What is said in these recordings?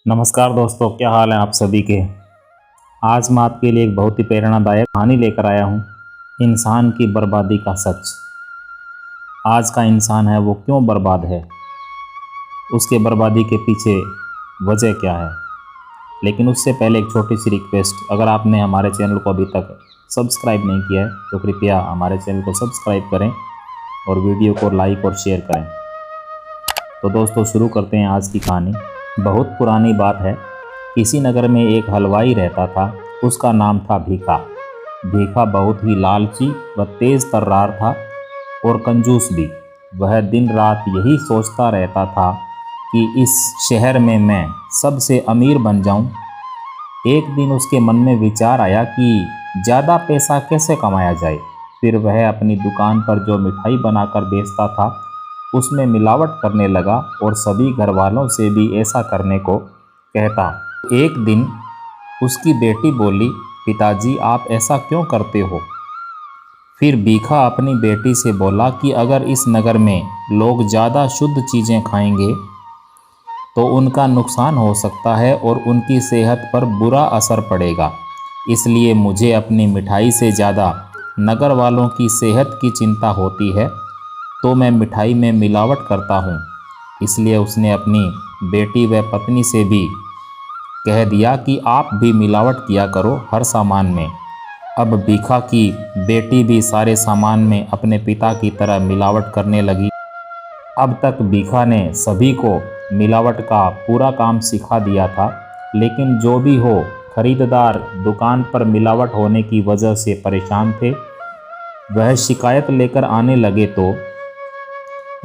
नमस्कार दोस्तों, क्या हाल है आप सभी के। आज मैं आपके लिए एक बहुत ही प्रेरणादायक कहानी लेकर आया हूँ। इंसान की बर्बादी का सच। आज का इंसान है वो क्यों बर्बाद है, उसके बर्बादी के पीछे वजह क्या है। लेकिन उससे पहले एक छोटी सी रिक्वेस्ट, अगर आपने हमारे चैनल को अभी तक सब्सक्राइब नहीं किया है तो कृपया हमारे चैनल को सब्सक्राइब करें और वीडियो को लाइक और शेयर करें। तो दोस्तों शुरू करते हैं आज की कहानी। बहुत पुरानी बात है। किसी नगर में एक हलवाई रहता था। उसका नाम था भीखा। भीखा बहुत ही लालची व तेज तर्रार था और कंजूस भी। वह दिन रात यही सोचता रहता था कि इस शहर में मैं सबसे अमीर बन जाऊं। एक दिन उसके मन में विचार आया कि ज़्यादा पैसा कैसे कमाया जाए। फिर वह अपनी दुकान पर जो मिठाई बनाकर बेचता था उसमें मिलावट करने लगा और सभी घर वालों से भी ऐसा करने को कहता। एक दिन उसकी बेटी बोली, पिताजी आप ऐसा क्यों करते हो। फिर भीखा अपनी बेटी से बोला कि अगर इस नगर में लोग ज़्यादा शुद्ध चीज़ें खाएंगे तो उनका नुकसान हो सकता है और उनकी सेहत पर बुरा असर पड़ेगा। इसलिए मुझे अपनी मिठाई से ज़्यादा नगर वालों की सेहत की चिंता होती है, तो मैं मिठाई में मिलावट करता हूँ। इसलिए उसने अपनी बेटी व पत्नी से भी कह दिया कि आप भी मिलावट किया करो हर सामान में। अब भीखा की बेटी भी सारे सामान में अपने पिता की तरह मिलावट करने लगी। अब तक भीखा ने सभी को मिलावट का पूरा काम सिखा दिया था, लेकिन जो भी हो, खरीदार दुकान पर मिलावट होने की वजह से परेशान थे। वह शिकायत लेकर आने लगे तो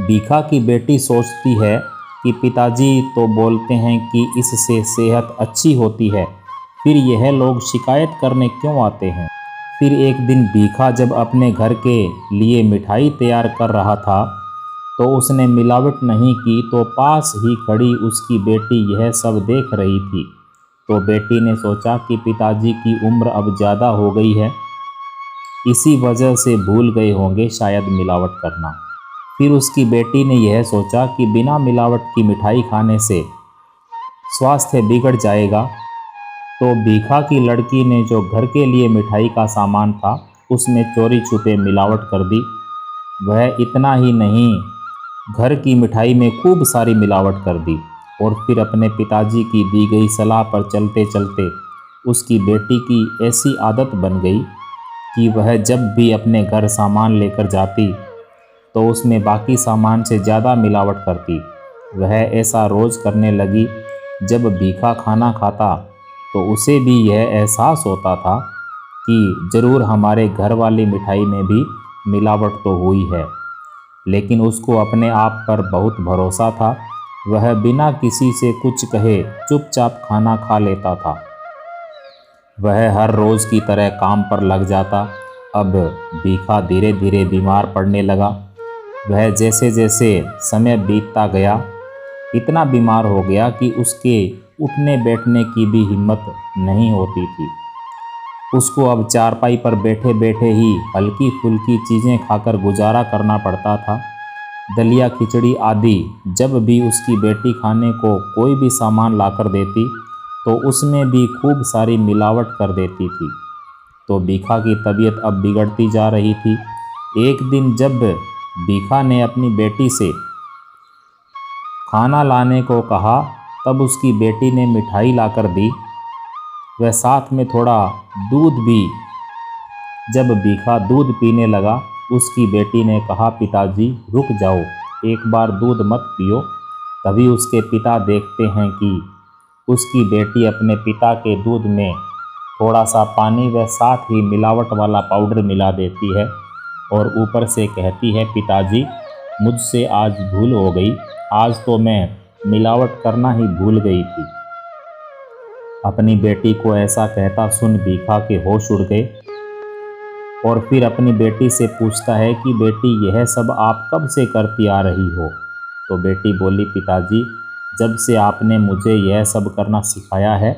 भीखा की बेटी सोचती है कि पिताजी तो बोलते हैं कि इससे सेहत अच्छी होती है, फिर यह लोग शिकायत करने क्यों आते हैं। फिर एक दिन भीखा जब अपने घर के लिए मिठाई तैयार कर रहा था तो उसने मिलावट नहीं की, तो पास ही खड़ी उसकी बेटी यह सब देख रही थी। तो बेटी ने सोचा कि पिताजी की उम्र अब ज़्यादा हो गई है, इसी वजह से भूल गए होंगे शायद मिलावट करना। फिर उसकी बेटी ने यह सोचा कि बिना मिलावट की मिठाई खाने से स्वास्थ्य बिगड़ जाएगा। तो भीखा की लड़की ने जो घर के लिए मिठाई का सामान था उसमें चोरी छुपे मिलावट कर दी। वह इतना ही नहीं, घर की मिठाई में खूब सारी मिलावट कर दी। और फिर अपने पिताजी की दी गई सलाह पर चलते चलते उसकी बेटी की ऐसी आदत बन गई कि वह जब भी अपने घर सामान लेकर जाती तो उसमें बाकी सामान से ज़्यादा मिलावट करती। वह ऐसा रोज़ करने लगी। जब भीखा खाना खाता तो उसे भी यह एहसास होता था कि ज़रूर हमारे घर वाली मिठाई में भी मिलावट तो हुई है, लेकिन उसको अपने आप पर बहुत भरोसा था। वह बिना किसी से कुछ कहे चुपचाप खाना खा लेता था। वह हर रोज़ की तरह काम पर लग जाता। अब भीखा धीरे धीरे बीमार पड़ने लगा। वह जैसे जैसे समय बीतता गया इतना बीमार हो गया कि उसके उठने बैठने की भी हिम्मत नहीं होती थी। उसको अब चारपाई पर बैठे बैठे ही हल्की फुल्की चीज़ें खाकर गुजारा करना पड़ता था। दलिया खिचड़ी आदि जब भी उसकी बेटी खाने को कोई भी सामान लाकर देती तो उसमें भी खूब सारी मिलावट कर देती थी। तो भीखा की तबीयत अब बिगड़ती जा रही थी। एक दिन जब भीखा ने अपनी बेटी से खाना लाने को कहा तब उसकी बेटी ने मिठाई लाकर दी, वह साथ में थोड़ा दूध भी। जब भीखा दूध पीने लगा उसकी बेटी ने कहा, पिताजी रुक जाओ, एक बार दूध मत पियो। तभी उसके पिता देखते हैं कि उसकी बेटी अपने पिता के दूध में थोड़ा सा पानी व साथ ही मिलावट वाला पाउडर मिला देती है और ऊपर से कहती है, पिताजी मुझसे आज भूल हो गई, आज तो मैं मिलावट करना ही भूल गई थी। अपनी बेटी को ऐसा कहता सुन भीखा के होश उड़ गए और फिर अपनी बेटी से पूछता है कि बेटी यह सब आप कब से करती आ रही हो। तो बेटी बोली, पिताजी जब से आपने मुझे यह सब करना सिखाया है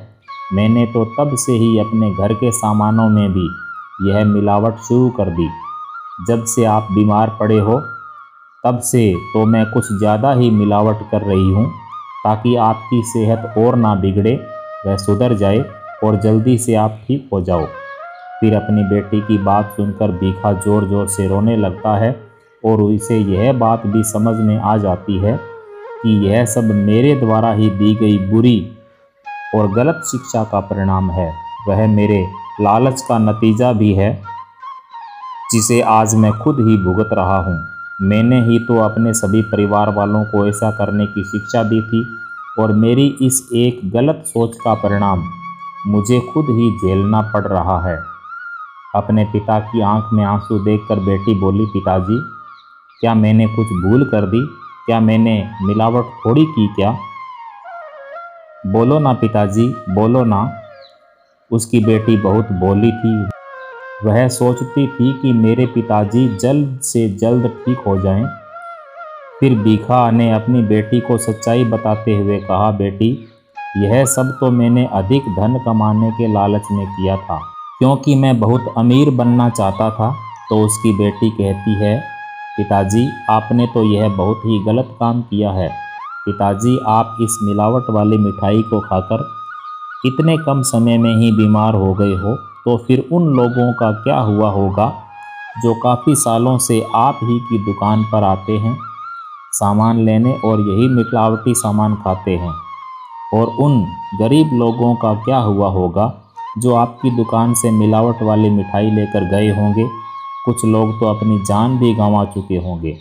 मैंने तो तब से ही अपने घर के सामानों में भी यह मिलावट शुरू कर दी। जब से आप बीमार पड़े हो तब से तो मैं कुछ ज़्यादा ही मिलावट कर रही हूँ। ताकि आपकी सेहत और ना बिगड़े, वह सुधर जाए और जल्दी से आप ठीक हो जाओ। फिर अपनी बेटी की बात सुनकर भीखा ज़ोर ज़ोर से रोने लगता है और उसे यह बात भी समझ में आ जाती है कि यह सब मेरे द्वारा ही दी गई बुरी और गलत शिक्षा का परिणाम है। वह मेरे लालच का नतीजा भी है, जिसे आज मैं खुद ही भुगत रहा हूँ। मैंने ही तो अपने सभी परिवार वालों को ऐसा करने की शिक्षा दी थी और मेरी इस एक गलत सोच का परिणाम मुझे खुद ही झेलना पड़ रहा है। अपने पिता की आंख में आंसू देखकर बेटी बोली, पिताजी, क्या मैंने कुछ भूल कर दी? क्या मैंने मिलावट थोड़ी की क्या? बोलो ना पिताजी, बोलो ना। उसकी बेटी बहुत बोली थी। वह सोचती थी कि मेरे पिताजी जल्द से जल्द ठीक हो जाएं। फिर भीखा ने अपनी बेटी को सच्चाई बताते हुए कहा, बेटी, यह सब तो मैंने अधिक धन कमाने के लालच में किया था, क्योंकि मैं बहुत अमीर बनना चाहता था। तो उसकी बेटी कहती है, पिताजी, आपने तो यह बहुत ही गलत काम किया है। पिताजी, आप इस मिलावट वाली मिठाई को खाकर इतने कम समय में ही बीमार हो गए हो, तो फिर उन लोगों का क्या हुआ होगा जो काफ़ी सालों से आप ही की दुकान पर आते हैं सामान लेने और यही मिलावटी सामान खाते हैं। और उन गरीब लोगों का क्या हुआ होगा जो आपकी दुकान से मिलावट वाली मिठाई लेकर गए होंगे। कुछ लोग तो अपनी जान भी गंवा चुके होंगे।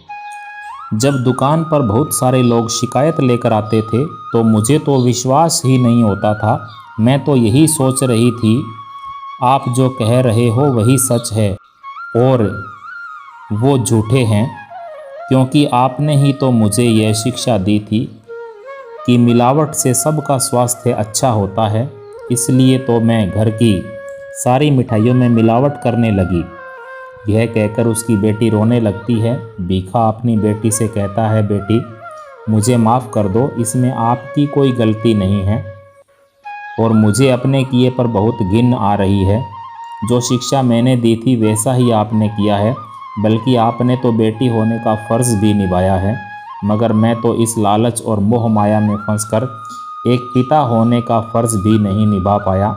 जब दुकान पर बहुत सारे लोग शिकायत लेकर आते थे तो मुझे तो विश्वास ही नहीं होता था। मैं तो यही सोच रही थी, आप जो कह रहे हो वही सच है और वो झूठे हैं, क्योंकि आपने ही तो मुझे यह शिक्षा दी थी कि मिलावट से सबका स्वास्थ्य अच्छा होता है। इसलिए तो मैं घर की सारी मिठाइयों में मिलावट करने लगी। यह कहकर उसकी बेटी रोने लगती है। भीखा अपनी बेटी से कहता है, बेटी, मुझे माफ़ कर दो, इसमें आपकी कोई गलती नहीं है और मुझे अपने किए पर बहुत घिन आ रही है। जो शिक्षा मैंने दी थी वैसा ही आपने किया है, बल्कि आपने तो बेटी होने का फ़र्ज़ भी निभाया है, मगर मैं तो इस लालच और मोह माया में फंसकर एक पिता होने का फ़र्ज़ भी नहीं निभा पाया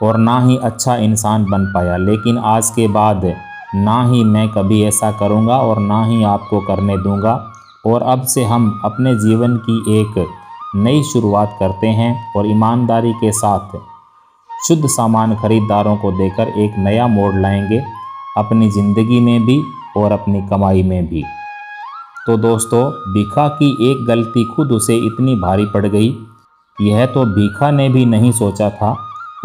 और ना ही अच्छा इंसान बन पाया। लेकिन आज के बाद ना ही मैं कभी ऐसा करूँगा और ना ही आपको करने दूँगा। और अब से हम अपने जीवन की एक नई शुरुआत करते हैं और ईमानदारी के साथ शुद्ध सामान खरीदारों को देकर एक नया मोड़ लाएंगे, अपनी ज़िंदगी में भी और अपनी कमाई में भी। तो दोस्तों, भीखा की एक गलती खुद उसे इतनी भारी पड़ गई, यह तो भीखा ने भी नहीं सोचा था।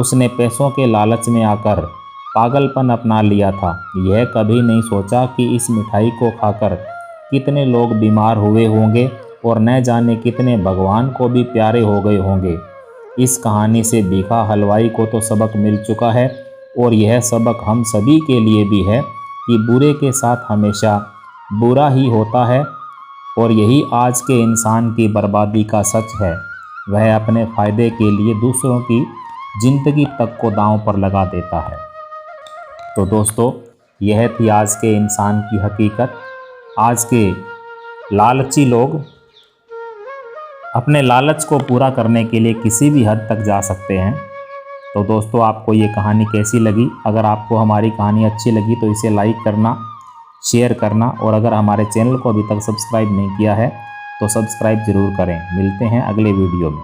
उसने पैसों के लालच में आकर पागलपन अपना लिया था। यह कभी नहीं सोचा कि इस मिठाई को खाकर कितने लोग बीमार हुए होंगे और न जाने कितने भगवान को भी प्यारे हो गए होंगे। इस कहानी से भीखा हलवाई को तो सबक मिल चुका है और यह सबक हम सभी के लिए भी है कि बुरे के साथ हमेशा बुरा ही होता है। और यही आज के इंसान की बर्बादी का सच है। वह अपने फ़ायदे के लिए दूसरों की ज़िंदगी तक को दांव पर लगा देता है। तो दोस्तों, यह थी आज के इंसान की हकीकत। आज के लालची लोग अपने लालच को पूरा करने के लिए किसी भी हद तक जा सकते हैं। तो दोस्तों, आपको ये कहानी कैसी लगी? अगर आपको हमारी कहानी अच्छी लगी तो इसे लाइक करना, शेयर करना और अगर हमारे चैनल को अभी तक सब्सक्राइब नहीं किया है तो सब्सक्राइब ज़रूर करें। मिलते हैं अगले वीडियो में।